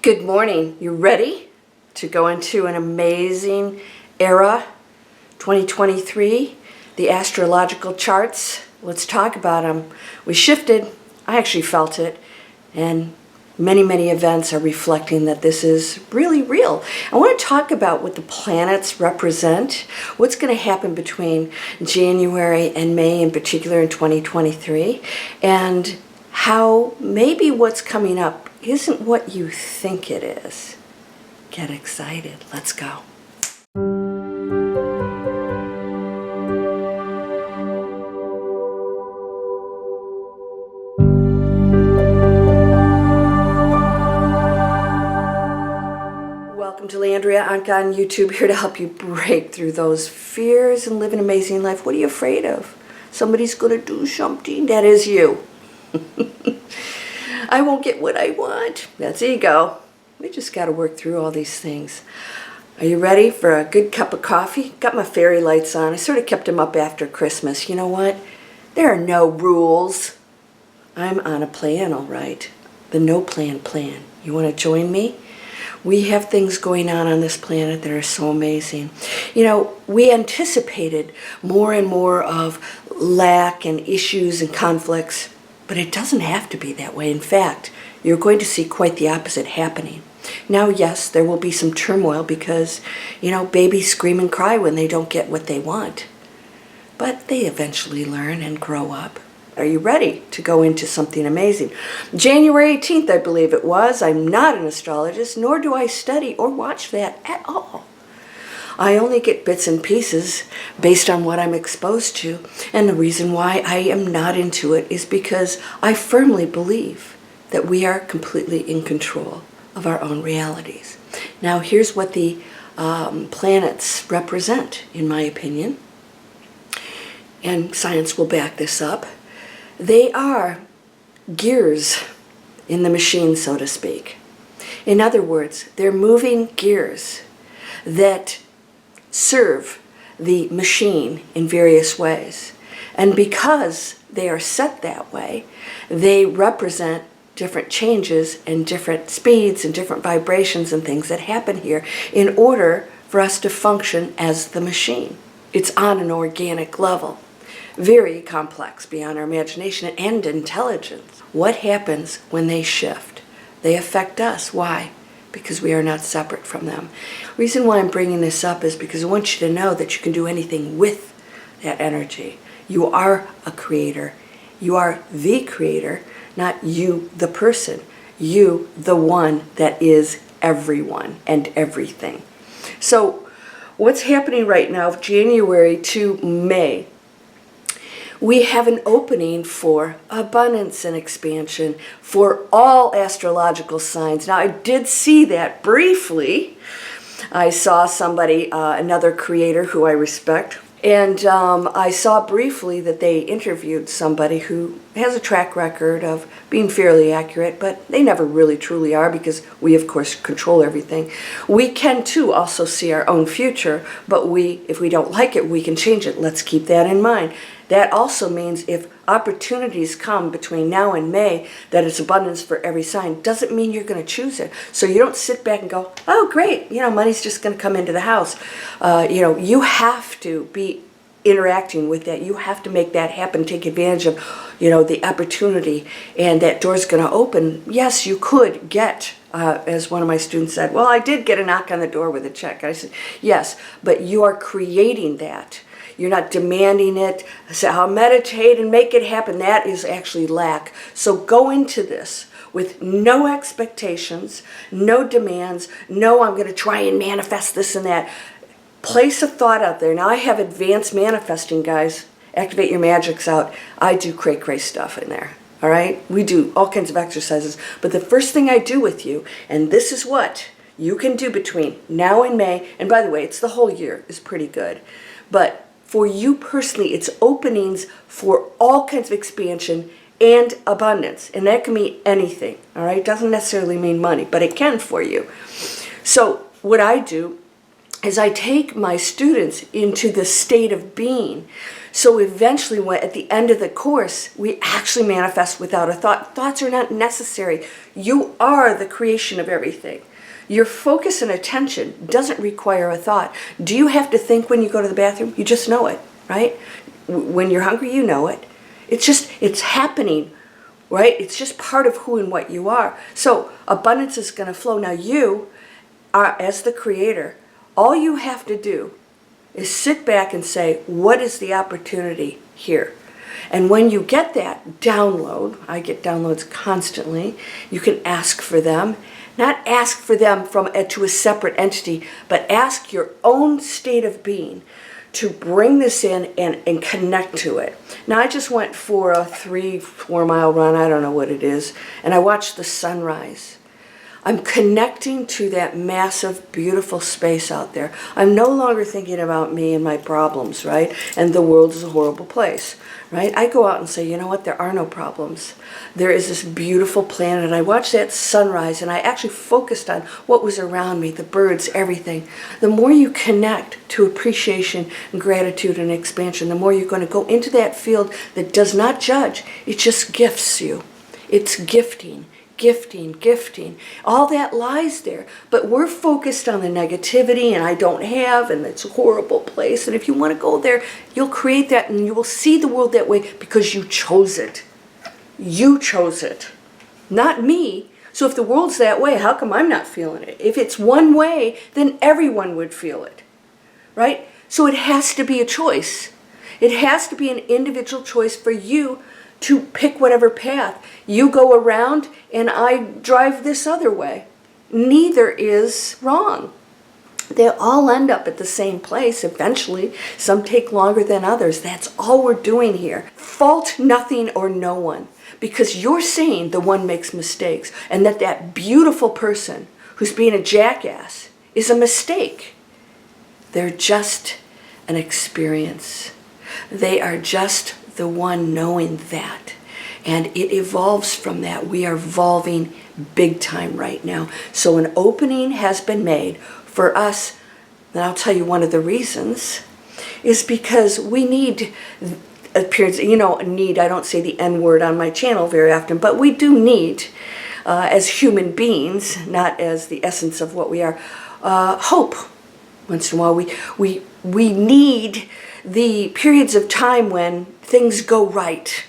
Good morning. You ready to go into an amazing era, 2023? The astrological charts. Let's talk about them. We shifted. I actually felt it. And many events are reflecting that this is really real. I want to talk about what the planets represent, what's going to happen between January and May in particular in 2023, and how maybe what's coming up isn't what you think it is. Get excited. Let's go. Welcome to Landria, Onkka on YouTube, here to help you break through those fears and live an amazing life. What are you afraid of? Somebody's going to do something. That is you. I won't get what I want. That's ego. We just got to work through all these things. Are you ready for a good cup of coffee? Got my fairy lights on. I sort of kept them up after Christmas. You know what? There are no rules. I'm on a plan, all right. The no plan. You want to join me? We have things going on this planet that are so amazing. You know, we anticipated more and more of lack and issues and conflicts. But it doesn't have to be that way. In fact, you're going to see quite the opposite happening. Now, yes, there will be some turmoil because, you know, babies scream and cry when they don't get what they want. But they eventually learn and grow up. Are you ready to go into something amazing? January 18th, I believe it was. I'm not an astrologist, nor do I study or watch that at all. I only get bits and pieces based on what I'm exposed to. And the reason why I am not into it is because I firmly believe that we are completely in control of our own realities. Now, here's what the planets represent, in my opinion. And science will back this up. They are gears in the machine, so to speak. In other words, they're moving gears that serve the machine in various ways. And because they are set that way, they represent different changes and different speeds and different vibrations and things that happen here in order for us to function as the machine. It's on an organic level. Very complex beyond our imagination and intelligence. What happens when they shift? They affect us. Why? Because we are not separate from them. Reason why I'm bringing this up is because I want you to know that you can do anything with that energy. You are a creator. You are the creator, not you, the person. You, the one that is everyone and everything. So what's happening right now, January to May, we have an opening for abundance and expansion for all astrological signs. Now, I did see that briefly. I saw somebody, another creator who I respect, and I saw briefly that they interviewed somebody who has a track record of being fairly accurate, but they never really truly are because we, of course, control everything. We can, too, also see our own future, but if we don't like it, we can change it. Let's keep that in mind. That also means if opportunities come between now and May that it's abundance for every sign, doesn't mean you're going to choose it. So you don't sit back and go, oh, great, you know, money's just going to come into the house. You know, you have to be interacting with that. You have to make that happen, take advantage of, you know, the opportunity, and that door's going to open. Yes, you could get, as one of my students said, well, I did get a knock on the door with a check. I said, yes, but you are creating that. You're not demanding it. Say, I'll meditate and make it happen. That is actually lack. So go into this with no expectations, no demands, no, I'm going to try and manifest this and that. Place a thought out there. Now, I have advanced manifesting, guys. Activate your magics out. I do cray-cray stuff in there. All right? We do all kinds of exercises. But the first thing I do with you, and this is what you can do between now and May, and by the way, it's the whole year, is pretty good. But for you personally, it's openings for all kinds of expansion and abundance. And that can mean anything, all right? It doesn't necessarily mean money, but it can for you. So what I do is I take my students into the state of being. So eventually, at the end of the course, we actually manifest without a thought. Thoughts are not necessary. You are the creation of everything. Your focus and attention doesn't require a thought. Do you have to think when you go to the bathroom? You just know it, right? When you're hungry, you know it. It's happening, right? It's just part of who and what you are. So abundance is going to flow. Now you are, as the creator, all you have to do is sit back and say, what is the opportunity here? And when you get that download, I get downloads constantly, you can ask for them. Not ask for them to a separate entity, but ask your own state of being to bring this in and connect to it. Now, I just went for a 3-4 mile run, I don't know what it is, and I watched the sunrise. I'm connecting to that massive, beautiful space out there. I'm no longer thinking about me and my problems, right? And the world is a horrible place, right? I go out and say, you know what? There are no problems. There is this beautiful planet. And I watched that sunrise, and I actually focused on what was around me, the birds, everything. The more you connect to appreciation and gratitude and expansion, the more you're going to go into that field that does not judge. It just gifts you. It's gifting. Gifting. All that lies there. But we're focused on the negativity, and I don't have, and it's a horrible place. And if you want to go there, you'll create that, and you will see the world that way because you chose it. You chose it. Not me. So if the world's that way, how come I'm not feeling it? If it's one way, then everyone would feel it. Right? So it has to be a choice. It has to be an individual choice for you to pick whatever path. You go around and I drive this other way. Neither is wrong. They all end up at the same place eventually. Some take longer than others. That's all we're doing here. Fault nothing or no one, because you're saying the one makes mistakes, and that beautiful person who's being a jackass is a mistake. They're just an experience. They are just the one knowing that. And it evolves from that. We are evolving big time right now. So an opening has been made for us. And I'll tell you one of the reasons is because we need appearance. Need, I don't say the N word on my channel very often, but we do need, as human beings, not as the essence of what we are, hope. Once in a while, we need the periods of time when things go right.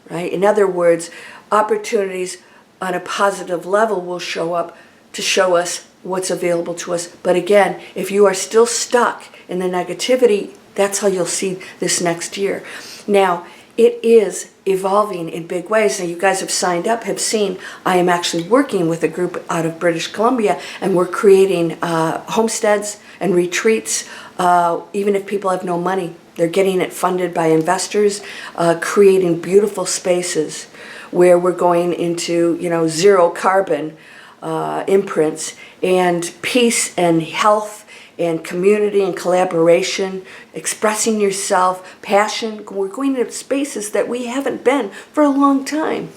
In other words, opportunities on a positive level will show up to show us what's available to us. But again, if you are still stuck in the negativity, that's how you'll see this next year. Now, it is evolving in big ways. Now, you guys have signed up, have seen, I am actually working with a group out of British Columbia, and we're creating homesteads and retreats, even if people have no money. They're getting it funded by investors, creating beautiful spaces where we're going into, zero carbon imprints, and peace and health and community and collaboration, expressing yourself, passion. We're going into spaces that we haven't been for a long time.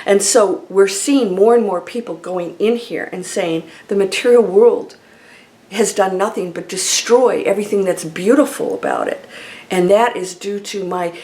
And so we're seeing more and more people going in here and saying the material world has done nothing but destroy everything that's beautiful about it. And that is due to my,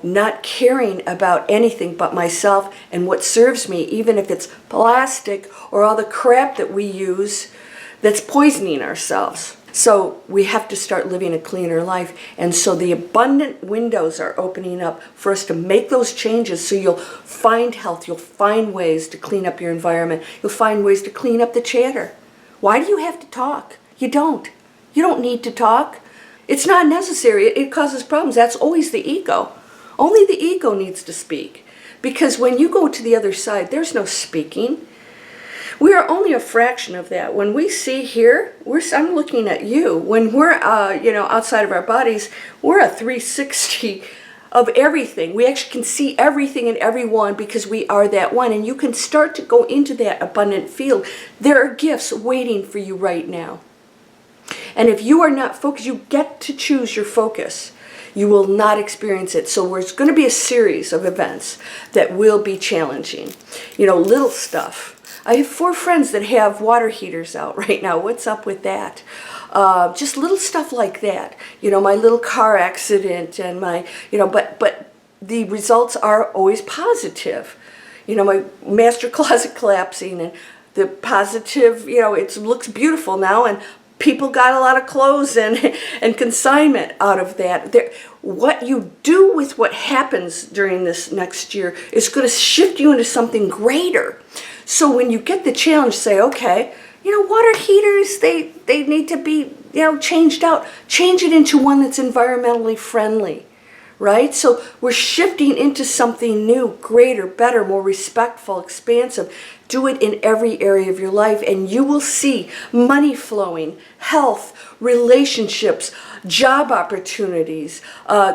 not caring about anything but myself and what serves me, even if it's plastic or all the crap that we use that's poisoning ourselves. So we have to start living a cleaner life. And so the abundant windows are opening up for us to make those changes. So you'll find health. You'll find ways to clean up your environment. You'll find ways to clean up the chatter. Why do you have to talk? You don't. You don't need to talk. It's not necessary. It causes problems. That's always the ego. Only the ego needs to speak. Because when you go to the other side, there's no speaking. We are only a fraction of that. When we see here, I'm looking at you. When we're, outside of our bodies, we're a 360 of everything. We actually can see everything and everyone because we are that one. And you can start to go into that abundant field. There are gifts waiting for you right now. And if you are not focused, you get to choose your focus. You will not experience it. So there's going to be a series of events that will be challenging. Little stuff. I have 4 friends that have water heaters out right now. What's up with that? Just little stuff like that. You know, my little car accident and my, you know, but the results are always positive. You know, my master closet collapsing and the positive, you know, it looks beautiful now, and people got a lot of clothes and consignment out of that. What you do with what happens during this next year is going to shift you into something greater. So when you get the challenge, say, okay, you know, water heaters, they need to be, you know, changed out. Change it into one that's environmentally friendly, right? So we're shifting into something new, greater, better, more respectful, expansive. Do it in every area of your life, and you will see money flowing, health, relationships, job opportunities.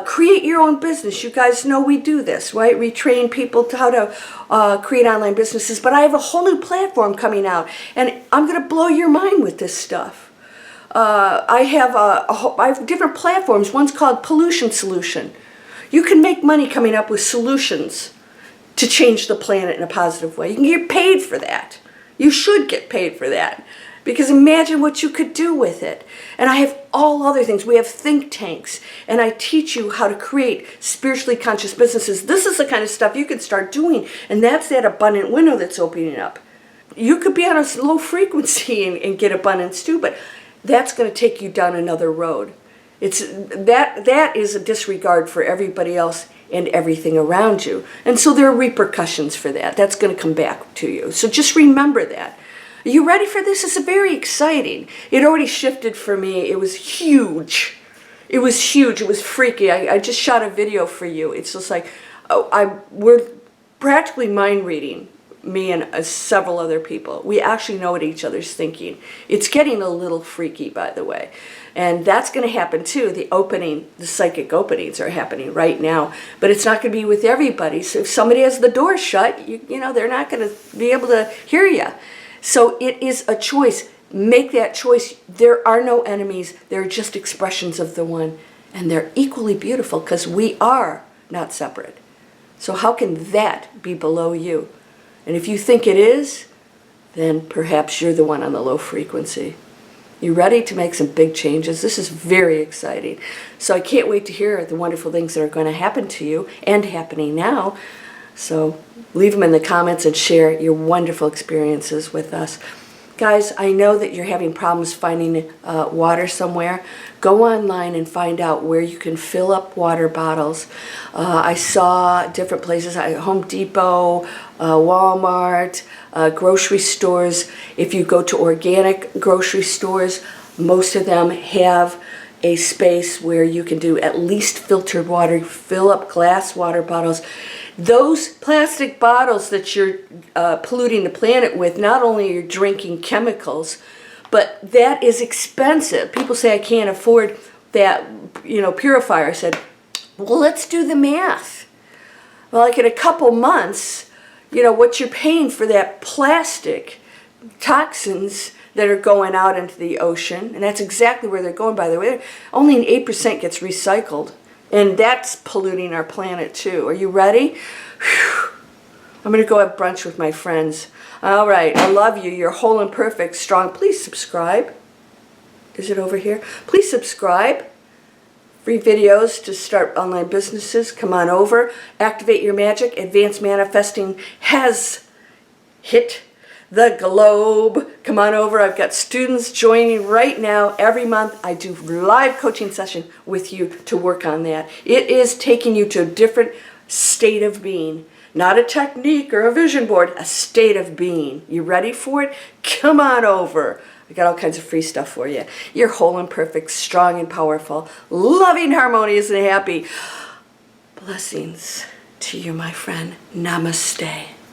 Create your own business. You guys know we do this, right? We train people to how to create online businesses, but I have a whole new platform coming out, and I'm going to blow your mind with this stuff. I have different platforms. One's called Pollution Solution. You can make money coming up with solutions to change the planet in a positive way. You can get paid for that. You should get paid for that. Because imagine what you could do with it. And I have all other things. We have think tanks. And I teach you how to create spiritually conscious businesses. This is the kind of stuff you can start doing. And that's that abundant window that's opening up. You could be on a low frequency and get abundance too, but that's going to take you down another road. That is a disregard for everybody else and everything around you. And so there are repercussions for that. That's going to come back to you. So just remember that. Are you ready for this? It's very exciting. It already shifted for me. It was huge. It was huge. It was freaky. I just shot a video for you. It's just like, we're practically mind reading, me and several other people. We actually know what each other's thinking. It's getting a little freaky, by the way. And that's going to happen too. The psychic openings are happening right now. But it's not going to be with everybody. So if somebody has the door shut, you know, they're not going to be able to hear you. So it is a choice. Make that choice. There are no enemies. They're just expressions of the one. And they're equally beautiful because we are not separate. So how can that be below you? And if you think it is, then perhaps you're the one on the low frequency. You ready to make some big changes? This is very exciting. So I can't wait to hear the wonderful things that are going to happen to you and happening now. So leave them in the comments and share your wonderful experiences with us. Guys, I know that you're having problems finding water somewhere. Go online and find out where you can fill up water bottles. I saw different places, Home Depot, Walmart, grocery stores. If you go to organic grocery stores, most of them have a space where you can do at least filtered water, fill up glass water bottles. Those plastic bottles that you're polluting the planet with, not only are you drinking chemicals, but that is expensive. People say, I can't afford that, you know, purifier. I said, well, let's do the math. Well, like in a couple months, you know, what you're paying for that plastic toxins that are going out into the ocean, and that's exactly where they're going, by the way. Only 8% gets recycled. And that's polluting our planet too. Are you ready? Whew. I'm going to go have brunch with my friends. All right. I love you. You're whole and perfect, strong. Please subscribe. Is it over here? Please subscribe. Free videos to start online businesses. Come on over. Activate your magic. Advanced Manifesting has hit the globe. Come on over. I've got students joining right now. Every month I do live coaching session with you to work on that. It is taking you to a different state of being. Not a technique or a vision board, a state of being. You ready for it? Come on over. I got all kinds of free stuff for you. You're whole and perfect, strong and powerful, loving, harmonious, and happy. Blessings to you, my friend. Namaste.